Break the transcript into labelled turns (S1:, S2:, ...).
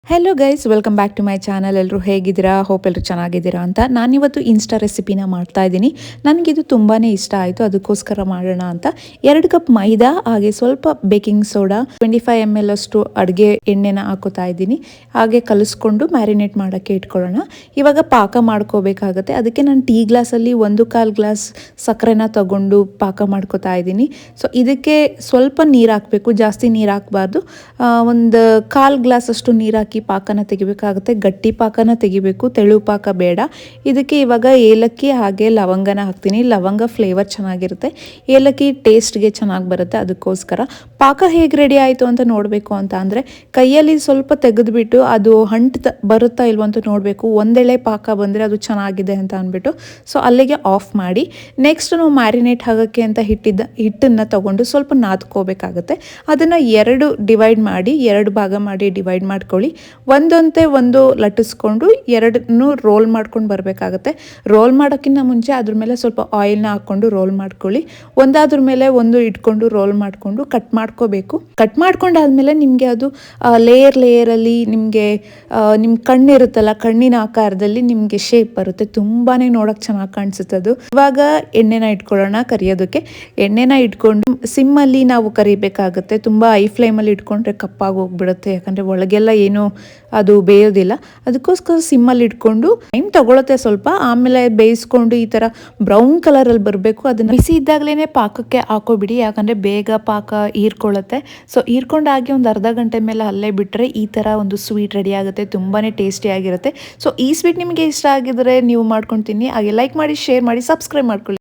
S1: Hello guys, welcome back to my channel. ಎಲ್ಲರೂ ಹೇಗಿದ್ದೀರಾ? Hope ಎಲ್ಲರೂ ಚೆನ್ನಾಗಿದ್ದೀರಾ ಅಂತ. ನಾನಿವತ್ತು ಇನ್ಸ್ಟಾ ರೆಸಿಪಿನ ಮಾಡ್ತಾ ಇದ್ದೀನಿ. ನನಗಿದು ತುಂಬಾ ಇಷ್ಟ ಆಯಿತು, ಅದಕ್ಕೋಸ್ಕರ ಮಾಡೋಣ ಅಂತ 2 ಕಪ್ ಮೈದಾ ಹಾಗೆ ಸ್ವಲ್ಪ ಬೇಕಿಂಗ್ ಸೋಡಾ 25 ml ಅಷ್ಟು ಅಡುಗೆ ಎಣ್ಣೆನ ಹಾಕೋತಾ ಇದ್ದೀನಿ. ಹಾಗೆ ಕಲಿಸ್ಕೊಂಡು ಮ್ಯಾರಿನೇಟ್ ಮಾಡೋಕ್ಕೆ ಇಟ್ಕೊಳ್ಳೋಣ. ಇವಾಗ ಪಾಕ ಮಾಡ್ಕೋಬೇಕಾಗತ್ತೆ. ಅದಕ್ಕೆ ನಾನು ಟೀ ಗ್ಲಾಸಲ್ಲಿ 1/4 ಗ್ಲಾಸ್ ಸಕ್ಕರೆನ ತಗೊಂಡು ಪಾಕ ಮಾಡ್ಕೋತಾ ಇದ್ದೀನಿ. ಸೊ ಇದಕ್ಕೆ ಸ್ವಲ್ಪ ನೀರು ಹಾಕಬೇಕು, ಜಾಸ್ತಿ ನೀರು ಹಾಕಬಾರ್ದು. ಒಂದು 1/4 ಗ್ಲಾಸ್ ಅಷ್ಟು ನೀರು ಹಾಕಿ ಪಾಕನ ತೆಗಿಬೇಕಾಗುತ್ತೆ. ಗಟ್ಟಿ ಪಾಕನ ತೆಗಿಬೇಕು, ತೆಳು ಪಾಕ ಬೇಡ. ಇದಕ್ಕೆ ಇವಾಗ ಏಲಕ್ಕಿ ಹಾಗೆ ಲವಂಗನ ಹಾಕ್ತೀನಿ. ಲವಂಗ ಫ್ಲೇವರ್ ಚೆನ್ನಾಗಿರುತ್ತೆ, ಏಲಕ್ಕಿ ಟೇಸ್ಟ್ಗೆ ಚೆನ್ನಾಗಿ ಬರುತ್ತೆ. ಅದಕ್ಕೋಸ್ಕರ ಪಾಕ ಹೇಗೆ ರೆಡಿ ಆಯಿತು ಅಂತ ನೋಡಬೇಕು ಅಂತ ಅಂದರೆ ಕೈಯಲ್ಲಿ ಸ್ವಲ್ಪ ತೆಗೆದುಬಿಟ್ಟು ಅದು ಬರುತ್ತಾ ಇಲ್ವೋ ಅಂತ ನೋಡಬೇಕು. ಒಂದೆಳೆ ಪಾಕ ಬಂದರೆ ಅದು ಚೆನ್ನಾಗಿದೆ ಅಂತ ಅಂದ್ಬಿಟ್ಟು ಸೊ ಅಲ್ಲಿಗೆ ಆಫ್ ಮಾಡಿ, ನೆಕ್ಸ್ಟ್ ನಾವು ಮ್ಯಾರಿನೇಟ್ ಆಗೋಕ್ಕೆ ಅಂತ ಹಿಟ್ಟನ್ನು ತಗೊಂಡು ಸ್ವಲ್ಪ ನಾದ್ಕೋಬೇಕಾಗುತ್ತೆ. ಅದನ್ನು 2 ಭಾಗ ಮಾಡಿ ಡಿವೈಡ್ ಮಾಡ್ಕೊಳ್ಳಿ. ಒಂದಂತೆ ಒಂದು ಲಟ್ಟಿಸ್ಕೊಂಡು 2 ರೋಲ್ ಮಾಡ್ಕೊಂಡು ಬರಬೇಕಾಗತ್ತೆ. ರೋಲ್ ಮಾಡೋಕ್ಕಿಂತ ಮುಂಚೆ ಅದ್ರ ಮೇಲೆ ಸ್ವಲ್ಪ ಆಯಿಲ್ನ ಹಾಕ್ಕೊಂಡು ರೋಲ್ ಮಾಡ್ಕೊಳ್ಳಿ. ಒಂದಾದ್ರ ಮೇಲೆ ಒಂದು ಇಟ್ಕೊಂಡು ರೋಲ್ ಮಾಡಿಕೊಂಡು ಕಟ್ ಮಾಡ್ಕೋಬೇಕು. ಕಟ್ ಮಾಡ್ಕೊಂಡಾದ್ಮೇಲೆ ನಿಮಗೆ ಅದು ಲೇಯರಲ್ಲಿ ನಿಮಗೆ ನಿಮ್ಮ ಕಣ್ಣಿರುತ್ತಲ್ಲ, ಕಣ್ಣಿನ ಆಕಾರದಲ್ಲಿ ನಿಮಗೆ ಶೇಪ್ ಬರುತ್ತೆ. ತುಂಬಾ ನೋಡೋಕೆ ಚೆನ್ನಾಗಿ ಕಾಣಿಸುತ್ತೆ ಅದು. ಇವಾಗ ಎಣ್ಣೆನ ಇಟ್ಕೊಳ್ಳೋಣ ಕರಿಯೋದಕ್ಕೆ. ಎಣ್ಣೆನ ಇಟ್ಕೊಂಡು ಸಿಮ್ಮಲ್ಲಿ ನಾವು ಕರಿಬೇಕಾಗುತ್ತೆ. ತುಂಬ ಹೈ ಫ್ಲೇಮಲ್ಲಿ ಇಟ್ಕೊಂಡ್ರೆ ಕಪ್ಪಾಗಿ ಹೋಗ್ಬಿಡುತ್ತೆ, ಯಾಕಂದರೆ ಒಳಗೆಲ್ಲ ಏನು ಅದು ಬೇಯೋದಿಲ್ಲ. ಅದಕ್ಕೋಸ್ಕರ ಸಿಮ್ಮಲ್ಲಿ ಇಟ್ಕೊಂಡು ಟೈಮ್ ತಗೊಳುತ್ತೆ ಸ್ವಲ್ಪ. ಆಮೇಲೆ ಬೇಯಿಸ್ಕೊಂಡು ಈ ಥರ ಬ್ರೌನ್ ಕಲರಲ್ಲಿ ಬರಬೇಕು. ಅದನ್ನು ಬಿಸಿ ಇದ್ದಾಗಲೇ ಪಾಕಕ್ಕೆ ಹಾಕೋಬಿಡಿ, ಯಾಕಂದರೆ ಬೇಗ ಪಾಕ ಹೀರ್ಕೊಳ್ಳುತ್ತೆ. ಸೊ ಹೀರ್ಕೊಂಡಾಗಿ ಒಂದು ಅರ್ಧ ಗಂಟೆ ಮೇಲೆ ಅಲ್ಲೇ ಬಿಟ್ಟರೆ ಈ ಥರ ಒಂದು ಸ್ವೀಟ್ ರೆಡಿ ಆಗುತ್ತೆ. ತುಂಬಾ ಟೇಸ್ಟಿಯಾಗಿರುತ್ತೆ. ಸೊ ಈ ಸ್ವೀಟ್ ನಿಮಗೆ ಇಷ್ಟ ಆಗಿದ್ರೆ ನೀವು ಮಾಡ್ಕೊಂಡು ತಿನ್ನಿ. ಹಾಗೆ ಲೈಕ್ ಮಾಡಿ, ಶೇರ್ ಮಾಡಿ, ಸಬ್ಸ್ಕ್ರೈಬ್ ಮಾಡ್ಕೊಳ್ಳಿ.